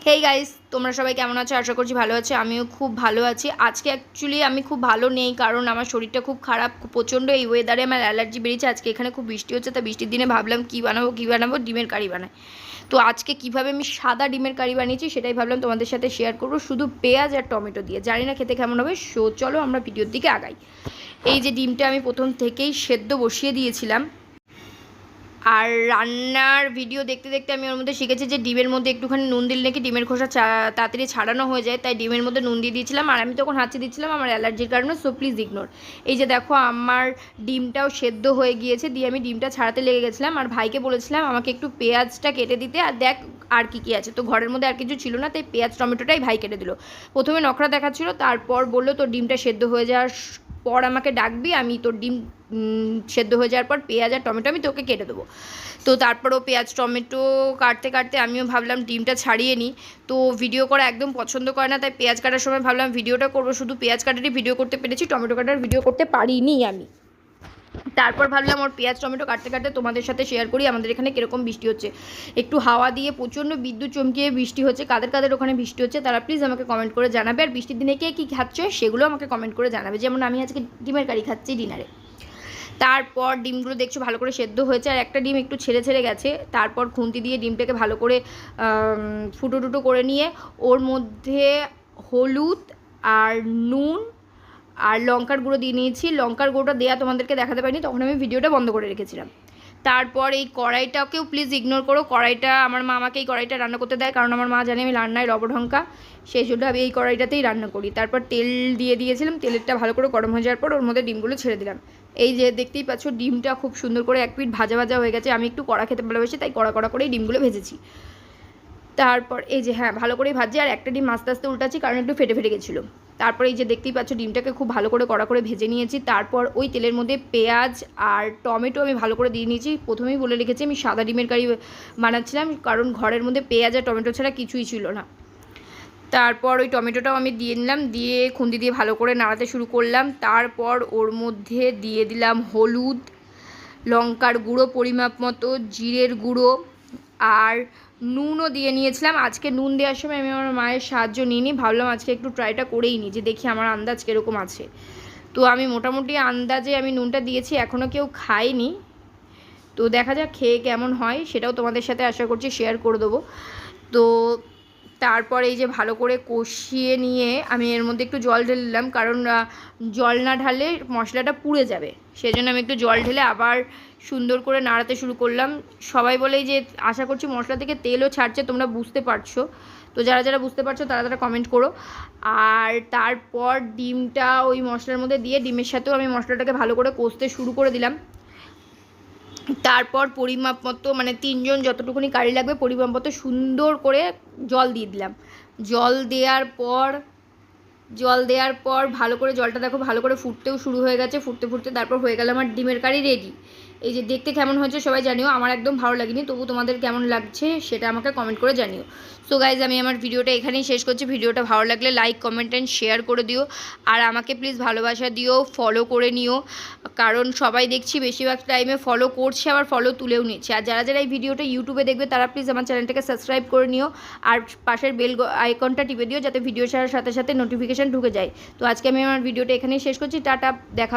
Hey guys, তোমরা সবাই কেমন আছো? আশা করছি ভালো আছো। আমিও খুব ভালো আছি। আজকে অ্যাকচুয়ালি আমি খুব ভালো নেই, কারণ আমার শরীরটা খুব খারাপ। প্রচণ্ড এই ওয়েদারে আমার অ্যালার্জি বেরিয়েছে। আজকে এখানে খুব বৃষ্টি হচ্ছে, তা বৃষ্টির দিনে ভাবলাম কী বানাবো, ডিমের কারি বানাই। তো আজকে কীভাবে আমি সাদা ডিমের কারি বানিয়েছি সেটাই ভাবলাম তোমাদের সাথে শেয়ার করবো, শুধু পেঁয়াজ আর টমেটো দিয়ে। জানি না খেতে কেমন হবে। চলো আমরা ভিডিওর দিকে আগাই। এই যে ডিমটা আমি প্রথম থেকেই সেদ্ধ বসিয়ে দিয়েছিলাম, আর রান্নার ভিডিও দেখতে দেখতে আমি ওর মধ্যে শিখেছি যে ডিমের মধ্যে একটুখানি নুন দিলে নাকি ডিমের খোসা তাড়াতাড়ি ছাড়ানো হয়ে যায়, তাই ডিমের মধ্যে নুন দিয়ে দিয়েছিলাম। আর আমি তখন হাঁচি দিচ্ছিলাম আমার অ্যালার্জির কারণে, সো প্লিজ ইগনোর। এই যে দেখো আমার ডিমটাও সেদ্ধ হয়ে গিয়েছে, দিয়ে আমি ডিমটা ছাড়াতে লেগে গেছিলাম। আর ভাইকে বলেছিলাম আমাকে একটু পেঁয়াজটা কেটে দিতে, আর দেখ আর কী কী আছে। তো ঘরের মধ্যে আর কিছু ছিল না, তাই পেঁয়াজ টমেটোটাই ভাই কেটে দিল। প্রথমে নখরা দেখাচ্ছিল, তারপর বললো তোর ডিমটা সেদ্ধ হয়ে যাওয়ার পর আমাকে ডাকবি, আমি তোর ডিম সেদ্ধ হয়ে যাওয়ার পর পেঁয়াজ আর টমেটো আমি তোকে কেটে দেবো। তো তারপরও পেঁয়াজ টমেটো কাটতে কাটতে আমিও ভাবলাম ডিমটা ছাড়িয়ে নিই। তো ভিডিও করা একদম পছন্দ করে না, তাই পেঁয়াজ কাটার সময় ভাবলাম ভিডিওটা করবো, শুধু পেঁয়াজ কাটারই ভিডিও করতে পেরেছি, টমেটো কাটার ভিডিও করতে পারিনি আমি। তারপর ভাবলাম ওর পেঁয়াজ টমেটো কাটতে কাটতে তোমাদের সাথে শেয়ার করি আমাদের এখানে কীরকম বৃষ্টি হচ্ছে। একটু হাওয়া দিয়ে প্রচণ্ড বিদ্যুৎ চমকিয়ে বৃষ্টি হচ্ছে। কাদের কাদের ওখানে বৃষ্টি হচ্ছে তারা প্লিজ আমাকে কমেন্ট করে জানাবে। আর বৃষ্টির দিনে কে কী খাচ্ছে সেগুলো আমাকে কমেন্ট করে জানাবে। যেমন আমি আজকে ডিমের কারি খাচ্ছি ডিনারে। তারপর ডিমগুলো দেখছো ভালো করে সেদ্ধ হয়েছে, আর একটা ডিম একটু ছেড়ে ছেড়ে গেছে। তারপর খুন্তি দিয়ে ডিমটাকে ভালো করে ফুটো টুটো করে নিয়ে ওর মধ্যে হলুদ আর নুন আর লঙ্কার গুঁড়ো দিয়ে নিয়েছি। লঙ্কার গুঁড়োটা দেওয়া তোমাদেরকে দেখাতে পারিনি, তখন আমি ভিডিওটা বন্ধ করে রেখেছিলাম। তারপর এই কড়াইটাকেও প্লিজ ইগনোর করো। কড়াইটা আমার মা আমাকে এই কড়াইটা রান্না করতে দেয়, কারণ আমার মা জানে আমি রান্নায় লবঢঙ্কা, সেই জন্য আমি এই কড়াইটাতেই রান্না করি। তারপর তেল দিয়ে দিয়েছিলাম, তেলটা ভালো করে গরম হয়ে যাওয়ার পর ওর মধ্যে ডিমগুলো ছেড়ে দিলাম। এই যে দেখতেই পাচ্ছ ডিমটা খুব সুন্দর করে এক পিঠ ভাজা ভাজা হয়ে গেছে। আমি একটু কড়া খেতে ভালোবাসি, তাই কড়া কড়া করেই ডিমগুলো ভেজেছি। তারপর এই যে হ্যাঁ ভালো করেই ভাজি, আর একটা ডিম আস্তে আস্তে উল্টাচ্ছি কারণ একটু ফেটে ফেটে গেছিলো। তারপর এই যে দেখতেই পাচ্ছ ডিমটাকে খুব ভালো করে কড়া করে ভেজে নিয়েছি। তারপর ওই তেলের মধ্যে পেঁয়াজ আর টমেটো আমি ভালো করে দিয়ে নিয়েছি। প্রথমেই বলে রেখেছি আমি সাদা ডিমের কারি বানাচ্ছিলাম, কারণ ঘরের মধ্যে পেঁয়াজ আর টমেটো ছাড়া কিছুই ছিল না। তারপর ওই টমেটোটাও আমি দিয়ে নিলাম, দিয়ে খুন্তি দিয়ে ভালো করে নাড়াতে শুরু করলাম। তারপর ওর মধ্যে দিয়ে দিলাম হলুদ, লঙ্কার গুঁড়ো পরিমাপ মতো, জিরের গুঁড়ো আর নুনও দিয়ে নিয়েছিলাম। আজকে নুন দেওয়ার সময় আমি আমার মায়ের সাহায্য নিইনি, ভাবলাম আজকে একটু ট্রাইটা করেই নিই যে দেখি আমার আন্দাজ কীরকম আছে। তো আমি মোটামুটি আন্দাজে আমি নুনটা দিয়েছি, এখনও কেউ খায়নি, তো দেখা যাক খেয়ে কেমন হয়, সেটাও তোমাদের সাথে আশা করছি শেয়ার করে দেবো। তো তারপর এই যে ভালো করে কষিয়ে নিয়ে আমি এর মধ্যে একটু জল ঢেলে দিলাম, কারণ জল না ঢালে মশলাটা পুড়ে যাবে, সেজন্য আমি একটু জল ঢেলে আবার সুন্দর করে নাড়াতে শুরু করলাম। সবাই বলেই যে আশা করছি মশলা থেকে তেলও ছাড়ছে, তোমরা বুঝতে পারছো। তো যারা যারা বুঝতে পারছো তারা তারা কমেন্ট করো। আর তারপর ডিমটা ওই মশলার মধ্যে দিয়ে ডিমের সাথেও আমি মশলাটাকে ভালো করে কষতে শুরু করে দিলাম। তারপর পরিমাপ মতো, মানে তিনজন যতটুকুনি কারি লাগবে পরিমাপ মতো সুন্দর করে জল দিয়ে দিলাম। জল দেওয়ার পর ভালো করে জলটা দেখো ভালো করে ফুটতেও শুরু হয়ে গেছে। ফুটতে ফুটতে তারপর হয়ে গেল আমার ডিমের কারি রেডি। এই যে দেখতে কেমন হয়েছে সবাই জানিও। আমার একদম ভালো লাগেনি, তবু তোমাদের কেমন লাগছে সেটা আমাকে কমেন্ট করে জানিও। সো গাইজ আমি আমার ভিডিওটা এখানেই শেষ করছি। ভিডিওটা ভালো লাগলে লাইক কমেন্ট অ্যান্ড শেয়ার করে দিও, আর আমাকে প্লিজ ভালোবাসা দিও, ফলো করে নিও, কারণ সবাই দেখছি বেশিরভাগ টাইমে ফলো করছে আবার ফলো তুলেও নিচ্ছে। আর যারা যারা এই ভিডিওটা ইউটিউবে দেখবে তারা প্লিজ আমার চ্যানেলটাকে সাবস্ক্রাইব করে নিও, আর পাশের বেল আইকনটা টিপে দিও যাতে ভিডিও ছাড়ার সাথে সাথে নোটিফিকেশান ঢুকে যায়। তো আজকে আমি আমার ভিডিওটা এখানেই শেষ করছি। টাটা, দেখা।